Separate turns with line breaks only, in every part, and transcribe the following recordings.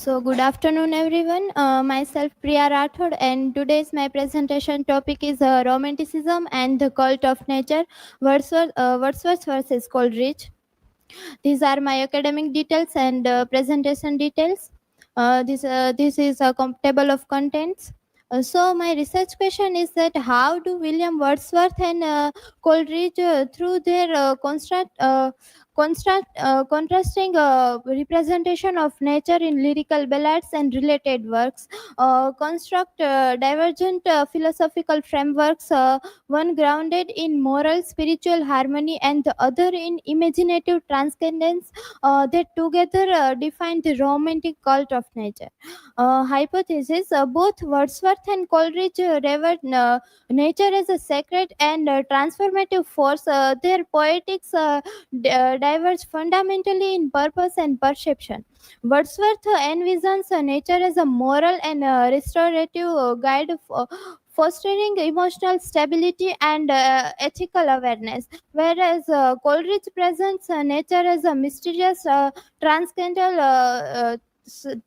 Good afternoon, everyone. Myself, Priya Rathod, and today's my presentation topic is Romanticism and the Cult of Nature, Wordsworth versus Coleridge. These are my academic details and presentation details. This is a table of contents. So my research question is that how do William Wordsworth and Coleridge, through their contrasting representation of nature in lyrical ballads and related works, construct divergent philosophical frameworks, one grounded in moral spiritual harmony and the other in imaginative transcendence, that together define the romantic cult of nature. Hypothesis: both Wordsworth and Coleridge revered nature as a sacred and transformative force. Their poetics diverge fundamentally in purpose and perception. Wordsworth envisions nature as a moral and restorative guide, fostering emotional stability and ethical awareness, whereas Coleridge presents nature as a mysterious, transcendental,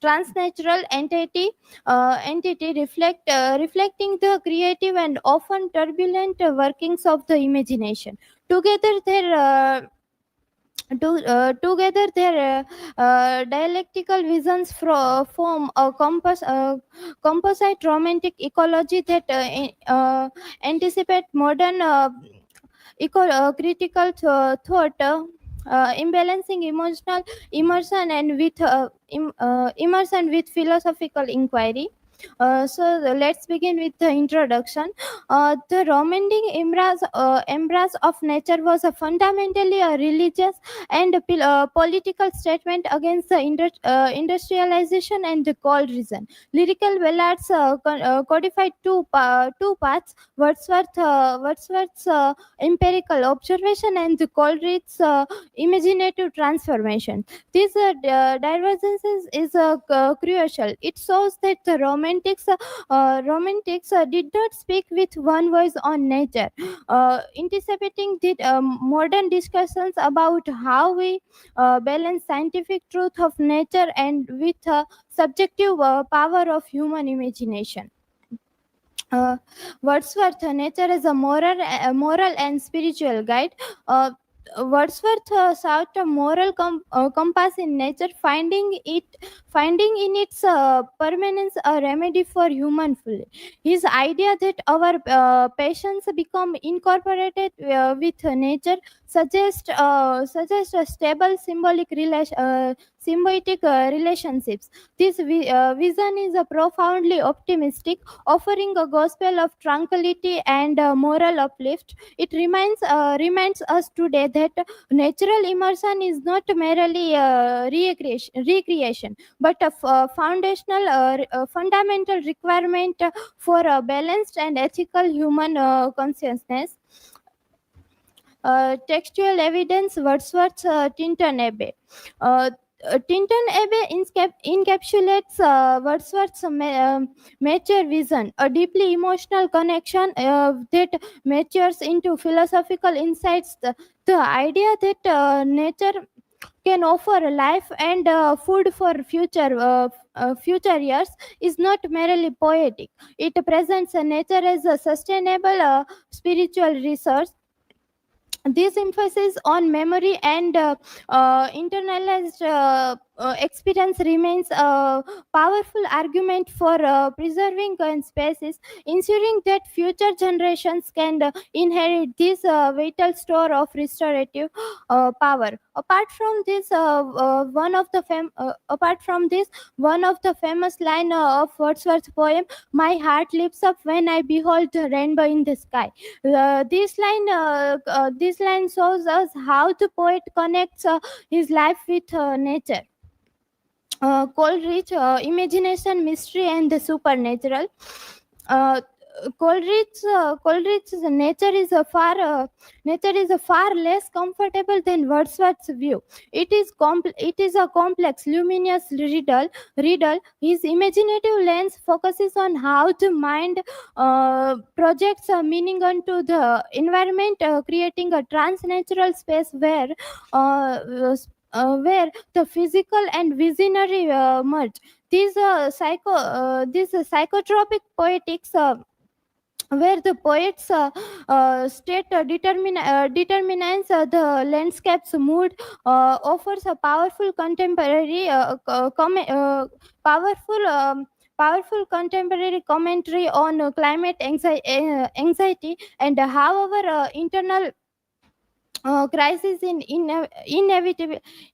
transnatural entity reflecting the creative and often turbulent workings of the imagination. Together, their dialectical visions form a composite romantic ecology that anticipate modern critical thought, imbalancing emotional immersion with philosophical inquiry. Let's begin with the introduction. The romantic embrace of nature was a fundamentally a religious and political statement against the industrialization and the cold reason. Lyrical ballads codified two paths: Wordsworth's empirical observation and the Coleridge's imaginative transformation. This divergence is crucial. It shows that the romantics did not speak with one voice on nature, anticipating the modern discussions about how we balance scientific truth of nature and with subjective power of human imagination. uh, Wordsworth, nature is a moral and spiritual guide. Uh, Wordsworth sought a moral compass in nature, finding in its permanence a remedy for human folly. His idea that our passions become incorporated with nature suggests a stable symbiotic relationships. This vision is profoundly optimistic, offering a gospel of tranquility and moral uplift. It reminds us today that natural immersion is not merely recreation, but a fundamental requirement for a balanced and ethical human consciousness. Textual evidence: Wordsworth's Tinton Abbey. Tinton Abbey encapsulates Wordsworth's mature vision, a deeply emotional connection that matures into philosophical insights. The idea that nature can offer life and food for future years is not merely poetic. It presents nature as a sustainable spiritual resource. This emphasis on memory and internalized experience remains a powerful argument for preserving species, ensuring that future generations can inherit this vital store of restorative power. Apart from this, one of the famous line of Wordsworth's poem, "My heart leaps up when I behold the rainbow in the sky." This line shows us how the poet connects his life with nature. Coleridge, imagination, mystery, and the supernatural. Uh, Coleridge's nature is a far less comfortable than Wordsworth's view. It is a complex, luminous riddle. His imaginative lens focuses on how the mind projects a meaning onto the environment, creating a transnatural space where uh, where the physical and visionary merge. These psychotropic poetics, where the poets state determines the landscape's mood, offers a powerful contemporary powerful powerful contemporary commentary on anxiety, and however internal crisis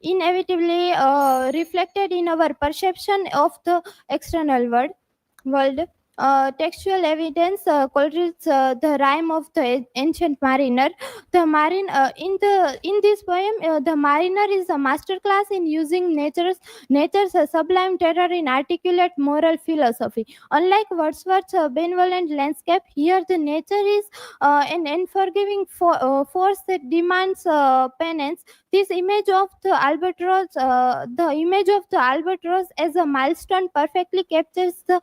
inevitably reflected in our perception of the external world. Textual evidence, Coleridge, the rhyme of the ancient mariner. The marine in this poem, the mariner is a masterclass in using nature's sublime terror in articulate moral philosophy. Unlike Wordsworth's benevolent landscape, here the nature is an unforgiving force that demands penance. This image of the image of the albatross as a milestone perfectly captures the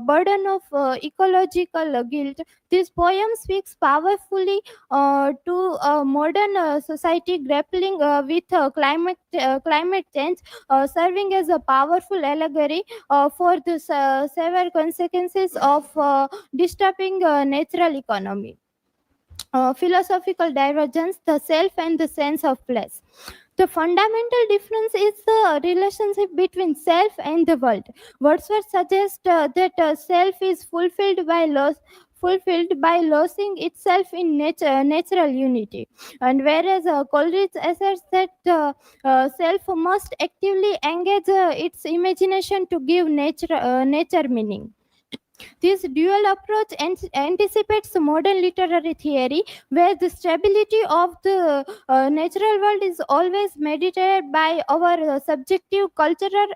burden of ecological guilt. This poem speaks powerfully to a modern society grappling with climate change, serving as a powerful allegory for the severe consequences of disturbing natural economy. Philosophical divergence, the self and the sense of place. The fundamental difference is the relationship between self and the world. Wordsworth suggests that self is fulfilled by losing itself in natural unity, and whereas Coleridge asserts that self must actively engage its imagination to give nature meaning. This dual approach anticipates modern literary theory, where the stability of the natural world is always meditated by our subjective, cultural,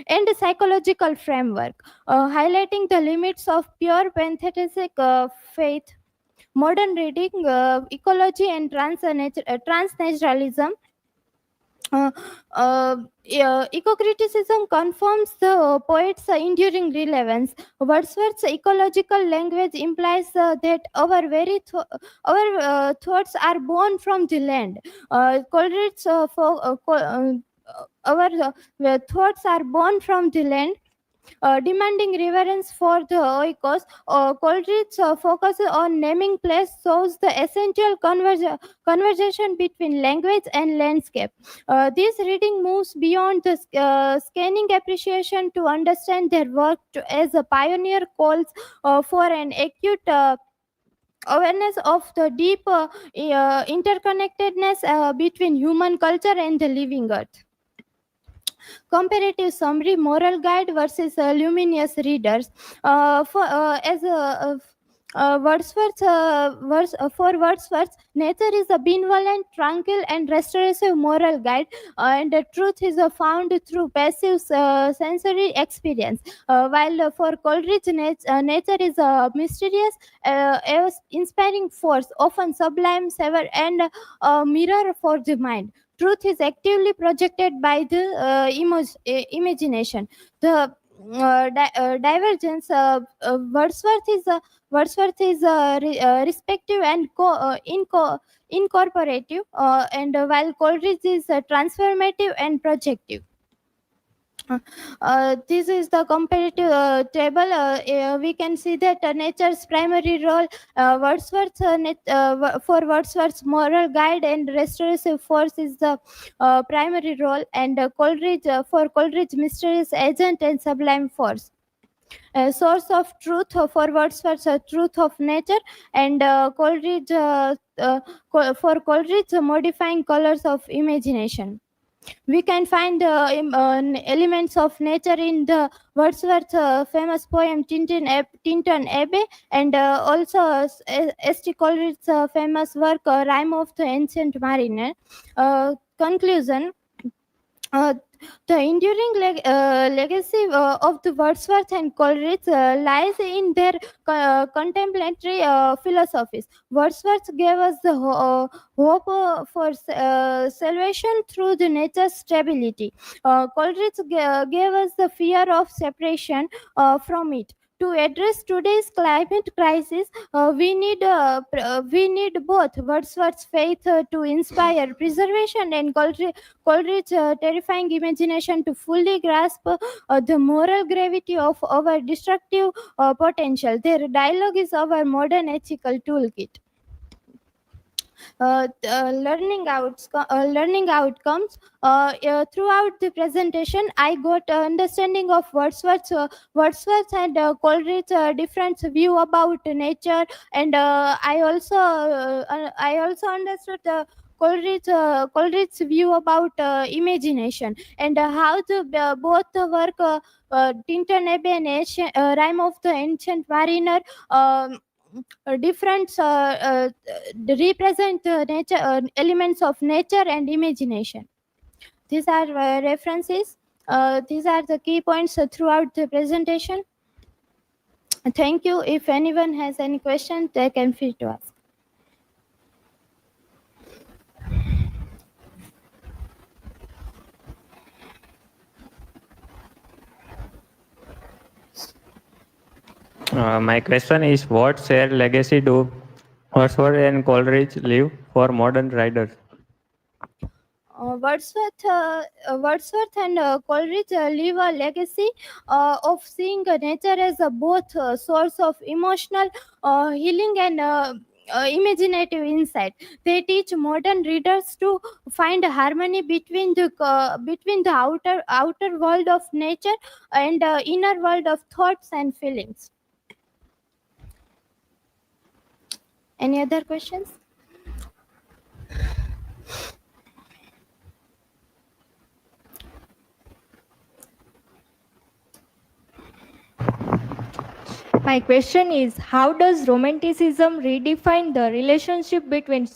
and psychological framework, highlighting the limits of pure pantheistic faith. Modern reading, ecology, and transnaturalism. Uh, Eco-criticism confirms the poet's enduring relevance. Wordsworth's ecological language implies that our thoughts are born from the land. Coleridge's our thoughts are born from the land, demanding reverence for the oikos. Coleridge focuses on naming place shows the essential conversation between language and landscape. This reading moves beyond the scanning appreciation to understand their work as a pioneer calls for an acute awareness of the deep interconnectedness between human culture and the living earth. Comparative summary: moral guide versus luminous readers. For as a For Wordsworth, nature is a benevolent, tranquil, and restorative moral guide, and the truth is found through passive sensory experience. While for Coleridge, nature is a mysterious, inspiring force, often sublime, severe, and a mirror for the mind. Truth is actively projected by the imagination. The divergence. Wordsworth is respective and incorporative, and while Coleridge is transformative and projective. This is the comparative table. We can see that nature's primary role, for Wordsworth's moral guide and restorative force is the primary role, and for Coleridge, mysterious agent and sublime force. Source of truth for Wordsworth's truth of nature, and for Coleridge, modifying colors of imagination. We can find elements of nature in the Wordsworth famous poem Tinton Abbey, and also S.T. Coleridge's famous work Rhyme of the Ancient Mariner. Conclusion. Uh, the enduring legacy of the Wordsworth and Coleridge lies in their contemporary philosophies. Wordsworth gave us the hope for salvation through the nature's stability. Coleridge gave us the fear of separation from it. To address today's climate crisis, we need both Wordsworth's faith to inspire preservation and Coleridge's terrifying imagination to fully grasp the moral gravity of our destructive potential. Their dialogue is our modern ethical toolkit. Learning outcomes. Throughout the presentation, I got understanding of Wordsworth and Coleridge's different view about nature, and I also understood the Coleridge's view about imagination, and how the both the work Tintin Abbey and Rime of the Ancient Mariner. Different represent nature elements of nature and imagination. These are references. These are the key points throughout the presentation. Thank you. If anyone has any questions, they can feel to ask.
My question is, what shared legacy do Wordsworth and Coleridge leave for modern writers?
Wordsworth and Coleridge leave a legacy of seeing nature as a both source of emotional healing and imaginative insight. They teach modern readers to find harmony between the outer world of nature and inner world of thoughts and feelings. Any other questions?
My question is, how does Romanticism redefine the relationship between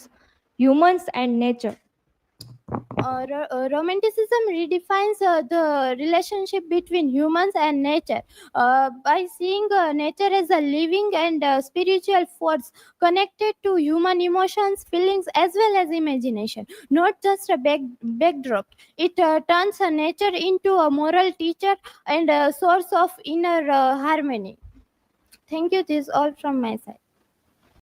humans and nature?
Romanticism redefines the relationship between humans and nature by seeing nature as a living and spiritual force connected to human emotions, feelings, as well as imagination, not just a backdrop. It turns nature into a moral teacher and a source of inner harmony. Thank you. This is all from my side.